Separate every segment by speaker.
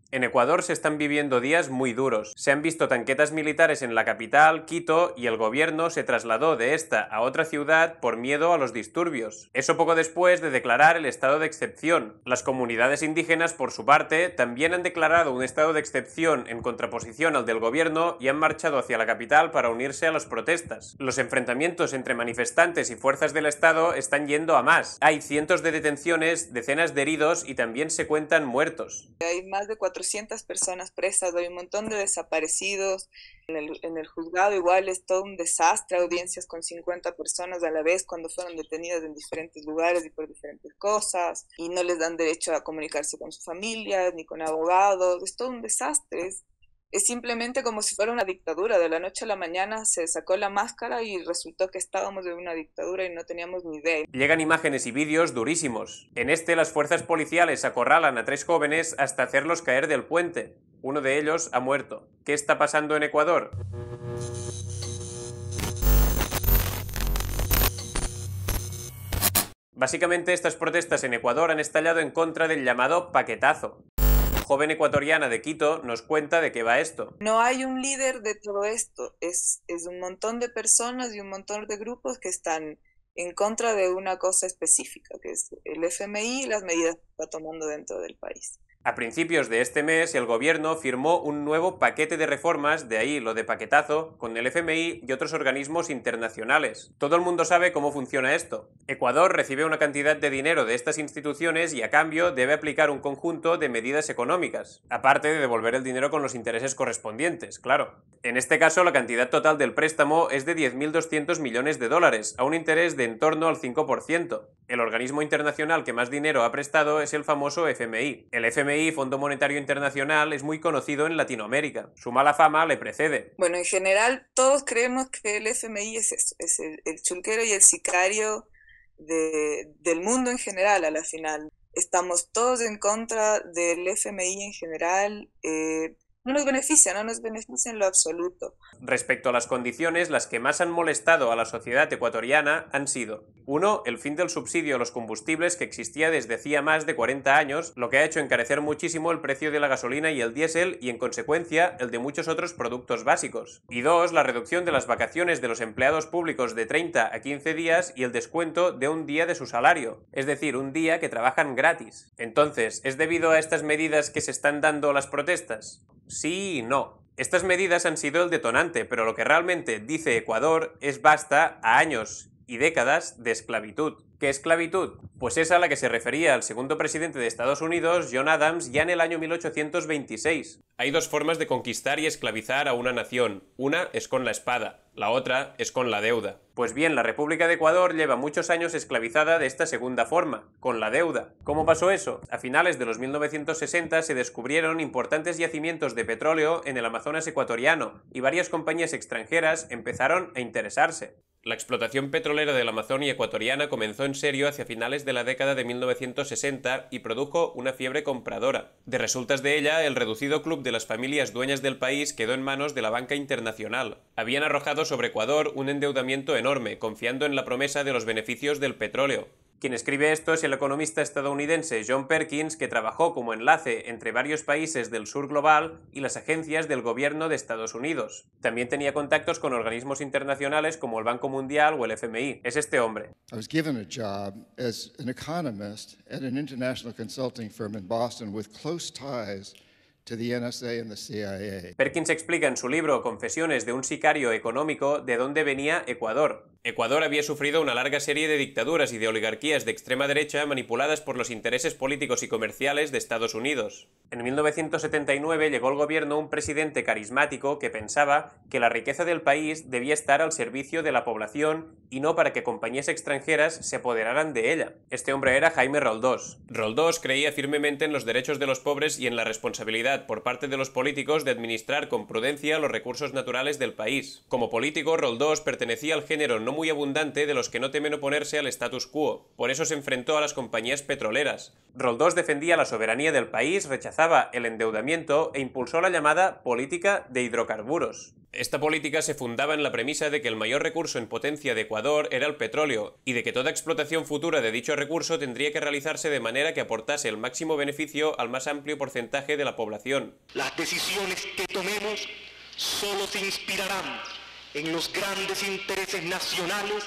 Speaker 1: En Ecuador se están viviendo días muy duros. Se han visto tanquetas militares en la capital, Quito, y el gobierno se trasladó de esta a otra ciudad por miedo a los disturbios. Eso poco después de declarar el estado de excepción. Las comunidades indígenas, por su parte, también han declarado un estado de excepción en contraposición al del gobierno y han marchado hacia la capital para unirse a las protestas. Los enfrentamientos entre manifestantes y fuerzas del Estado están yendo a más. Hay cientos de detenciones, decenas de heridos y también se cuentan muertos.
Speaker 2: Hay más de 400 personas presas, hay un montón de desaparecidos. En el juzgado igual es todo un desastre, audiencias con 50 personas a la vez cuando fueron detenidas en diferentes lugares y por diferentes cosas, y no les dan derecho a comunicarse con sus familias ni con abogados, es todo un desastre. Es simplemente como si fuera una dictadura. De la noche a la mañana se sacó la máscara y resultó que estábamos en una dictadura y no teníamos ni idea.
Speaker 1: Llegan imágenes y vídeos durísimos. En este, las fuerzas policiales acorralan a 3 jóvenes hasta hacerlos caer del puente. Uno de ellos ha muerto. ¿Qué está pasando en Ecuador? Básicamente, estas protestas en Ecuador han estallado en contra del llamado paquetazo. Joven ecuatoriana de Quito nos cuenta de qué va esto.
Speaker 2: No hay un líder de todo esto, es un montón de personas y un montón de grupos que están en contra de una cosa específica, que es el FMI y las medidas que está tomando dentro del país.
Speaker 1: A principios de este mes, el gobierno firmó un nuevo paquete de reformas, de ahí lo de paquetazo, con el FMI y otros organismos internacionales. Todo el mundo sabe cómo funciona esto. Ecuador recibe una cantidad de dinero de estas instituciones y a cambio debe aplicar un conjunto de medidas económicas, aparte de devolver el dinero con los intereses correspondientes, claro. En este caso, la cantidad total del préstamo es de 10.200 millones de dólares, a un interés de en torno al 5%. El organismo internacional que más dinero ha prestado es el famoso FMI. El FMI, Fondo Monetario Internacional, es muy conocido en Latinoamérica. Su mala fama le precede.
Speaker 2: Bueno, en general todos creemos que el FMI es eso, es el chulquero y el sicario del mundo en general a la final. Estamos todos en contra del FMI en general. No nos beneficia en lo absoluto.
Speaker 1: Respecto a las condiciones, las que más han molestado a la sociedad ecuatoriana han sido: 1. El fin del subsidio a los combustibles que existía desde hacía más de 40 años, lo que ha hecho encarecer muchísimo el precio de la gasolina y el diésel y, en consecuencia, el de muchos otros productos básicos. Y 2. La reducción de las vacaciones de los empleados públicos de 30 a 15 días y el descuento de un día de su salario, es decir, un día que trabajan gratis. Entonces, ¿es debido a estas medidas que se están dando las protestas? Sí y no. Estas medidas han sido el detonante, pero lo que realmente dice Ecuador es basta a años y décadas de esclavitud. ¿Qué esclavitud? Pues es a la que se refería el segundo presidente de Estados Unidos, John Adams, ya en el año 1826. Hay dos formas de conquistar y esclavizar a una nación. Una es con la espada, la otra es con la deuda. Pues bien, la República de Ecuador lleva muchos años esclavizada de esta segunda forma, con la deuda. ¿Cómo pasó eso? A finales de los 1960 se descubrieron importantes yacimientos de petróleo en el Amazonas ecuatoriano y varias compañías extranjeras empezaron a interesarse. La explotación petrolera de la Amazonia ecuatoriana comenzó en serio hacia finales de la década de 1960 y produjo una fiebre compradora. De resultas de ella, el reducido club de las familias dueñas del país quedó en manos de la banca internacional. Habían arrojado sobre Ecuador un endeudamiento enorme, confiando en la promesa de los beneficios del petróleo. Quien escribe esto es el economista estadounidense John Perkins, que trabajó como enlace entre varios países del sur global y las agencias del gobierno de Estados Unidos. También tenía contactos con organismos internacionales como el Banco Mundial o el FMI. Es este hombre.
Speaker 3: I was given a job as an economist at an international consulting firm in Boston with close ties to the NSA and the CIA.
Speaker 1: Perkins explica en su libro Confesiones de un sicario económico de dónde venía Ecuador. Ecuador había sufrido una larga serie de dictaduras y de oligarquías de extrema derecha manipuladas por los intereses políticos y comerciales de Estados Unidos. En 1979 llegó al gobierno un presidente carismático que pensaba que la riqueza del país debía estar al servicio de la población y no para que compañías extranjeras se apoderaran de ella. Este hombre era Jaime Roldós. Roldós creía firmemente en los derechos de los pobres y en la responsabilidad por parte de los políticos de administrar con prudencia los recursos naturales del país. Como político, Roldós pertenecía al género no muy abundante de los que no temen oponerse al status quo. Por eso se enfrentó a las compañías petroleras. Roldós defendía la soberanía del país, rechazaba el endeudamiento e impulsó la llamada política de hidrocarburos. Esta política se fundaba en la premisa de que el mayor recurso en potencia de Ecuador era el petróleo y de que toda explotación futura de dicho recurso tendría que realizarse de manera que aportase el máximo beneficio al más amplio porcentaje de la población.
Speaker 4: Las decisiones que tomemos solo se inspirarán en los grandes intereses nacionales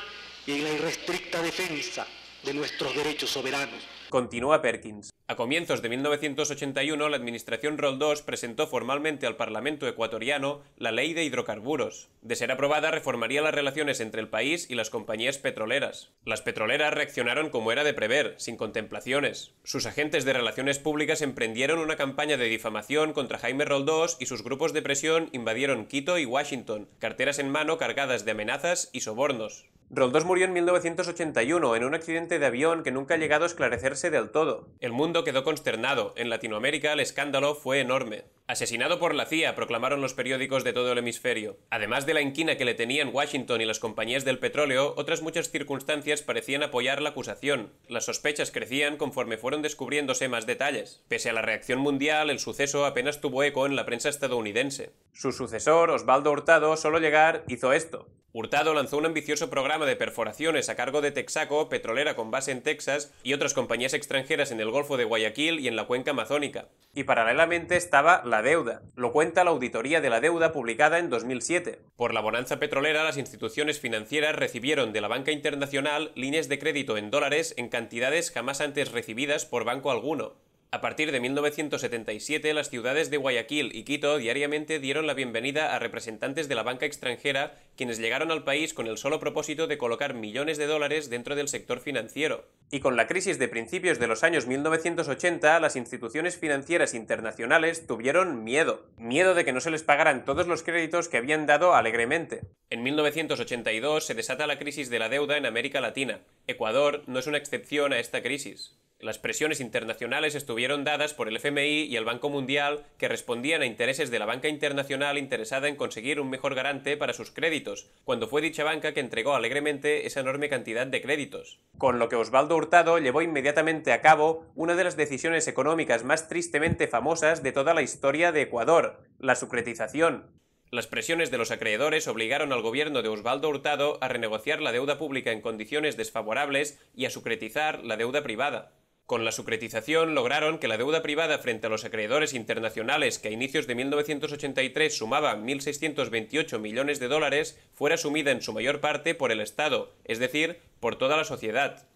Speaker 4: y en la irrestricta defensa de nuestros derechos soberanos.
Speaker 1: Continúa Perkins. A comienzos de 1981, la administración Roldós presentó formalmente al Parlamento ecuatoriano la Ley de Hidrocarburos. De ser aprobada, reformaría las relaciones entre el país y las compañías petroleras. Las petroleras reaccionaron como era de prever, sin contemplaciones. Sus agentes de relaciones públicas emprendieron una campaña de difamación contra Jaime Roldós y sus grupos de presión invadieron Quito y Washington, carteras en mano cargadas de amenazas y sobornos. Roldós murió en 1981 en un accidente de avión que nunca ha llegado a esclarecerse del todo. El mundo quedó consternado. En Latinoamérica el escándalo fue enorme. Asesinado por la CIA, proclamaron los periódicos de todo el hemisferio. Además de la inquina que le tenían Washington y las compañías del petróleo, otras muchas circunstancias parecían apoyar la acusación. Las sospechas crecían conforme fueron descubriéndose más detalles. Pese a la reacción mundial, el suceso apenas tuvo eco en la prensa estadounidense. Su sucesor, Osvaldo Hurtado, solo llegar, hizo esto. Hurtado lanzó un ambicioso programa de perforaciones a cargo de Texaco, petrolera con base en Texas, y otras compañías extranjeras en el Golfo de Guayaquil y en la cuenca amazónica. Y paralelamente estaba la deuda. Lo cuenta la Auditoría de la Deuda publicada en 2007. Por la bonanza petrolera, las instituciones financieras recibieron de la banca internacional líneas de crédito en dólares en cantidades jamás antes recibidas por banco alguno. A partir de 1977, las ciudades de Guayaquil y Quito diariamente dieron la bienvenida a representantes de la banca extranjera, quienes llegaron al país con el solo propósito de colocar millones de dólares dentro del sector financiero. Y con la crisis de principios de los años 1980, las instituciones financieras internacionales tuvieron miedo. Miedo de que no se les pagaran todos los créditos que habían dado alegremente. En 1982 se desata la crisis de la deuda en América Latina. Ecuador no es una excepción a esta crisis. Las presiones internacionales estuvieron dadas por el FMI y el Banco Mundial, que respondían a intereses de la banca internacional interesada en conseguir un mejor garante para sus créditos, cuando fue dicha banca que entregó alegremente esa enorme cantidad de créditos. Con lo que Osvaldo Hurtado llevó inmediatamente a cabo una de las decisiones económicas más tristemente famosas de toda la historia de Ecuador, la sucretización. Las presiones de los acreedores obligaron al gobierno de Osvaldo Hurtado a renegociar la deuda pública en condiciones desfavorables y a sucretizar la deuda privada. Con la sucretización lograron que la deuda privada frente a los acreedores internacionales, que a inicios de 1983 sumaba 1.628 millones de dólares, fuera asumida en su mayor parte por el Estado, es decir, por toda la sociedad.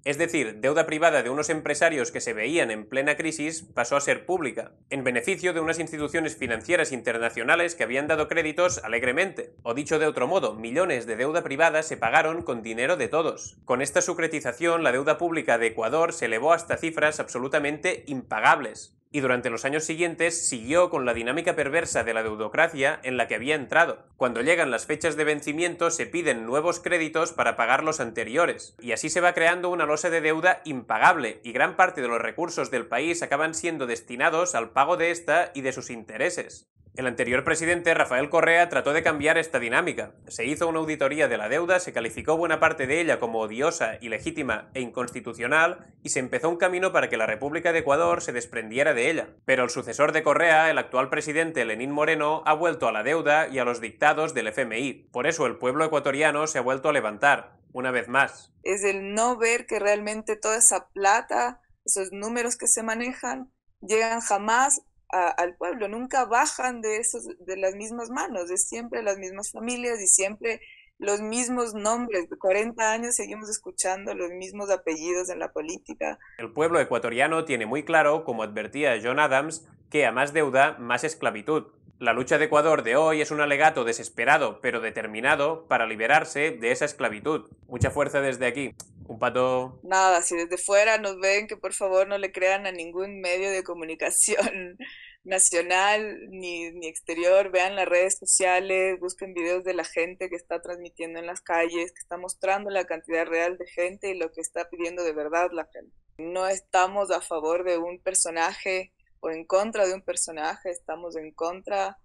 Speaker 1: Es decir, deuda privada de unos empresarios que se veían en plena crisis pasó a ser pública, en beneficio de unas instituciones financieras internacionales que habían dado créditos alegremente. O dicho de otro modo, millones de deuda privada se pagaron con dinero de todos. Con esta sucretización, la deuda pública de Ecuador se elevó hasta cifras absolutamente impagables. Y durante los años siguientes siguió con la dinámica perversa de la deudocracia en la que había entrado. Cuando llegan las fechas de vencimiento se piden nuevos créditos para pagar los anteriores, y así se va creando una losa de deuda impagable, y gran parte de los recursos del país acaban siendo destinados al pago de esta y de sus intereses. El anterior presidente, Rafael Correa, trató de cambiar esta dinámica. Se hizo una auditoría de la deuda, se calificó buena parte de ella como odiosa, ilegítima e inconstitucional, y se empezó un camino para que la República de Ecuador se desprendiera de ella. Pero el sucesor de Correa, el actual presidente Lenín Moreno, ha vuelto a la deuda y a los dictados del FMI. Por eso el pueblo ecuatoriano se ha vuelto a levantar, una vez más.
Speaker 2: Es el no ver que realmente toda esa plata, esos números que se manejan, llegan jamás al pueblo, nunca bajan de las mismas manos, es siempre las mismas familias y siempre los mismos nombres. De 40 años seguimos escuchando los mismos apellidos en la política.
Speaker 1: El pueblo ecuatoriano tiene muy claro, como advertía John Adams, que a más deuda, más esclavitud. La lucha de Ecuador de hoy es un alegato desesperado pero determinado para liberarse de esa esclavitud. Mucha fuerza desde aquí. Un pato...
Speaker 2: Nada, si desde fuera nos ven, que por favor no le crean a ningún medio de comunicación nacional ni exterior. Vean las redes sociales, busquen videos de la gente que está transmitiendo en las calles, que está mostrando la cantidad real de gente y lo que está pidiendo de verdad la gente. No estamos a favor de un personaje o en contra de un personaje, estamos en contra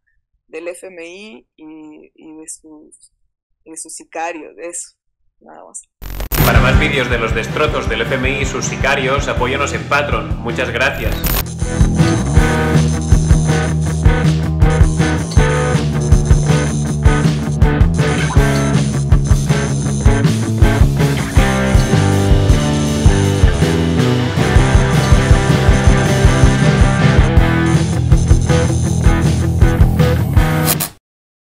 Speaker 2: del FMI y de sus sicarios, de eso. nada más.
Speaker 1: Para más vídeos de los destrozos del FMI y sus sicarios, apóyanos en Patreon. Muchas gracias.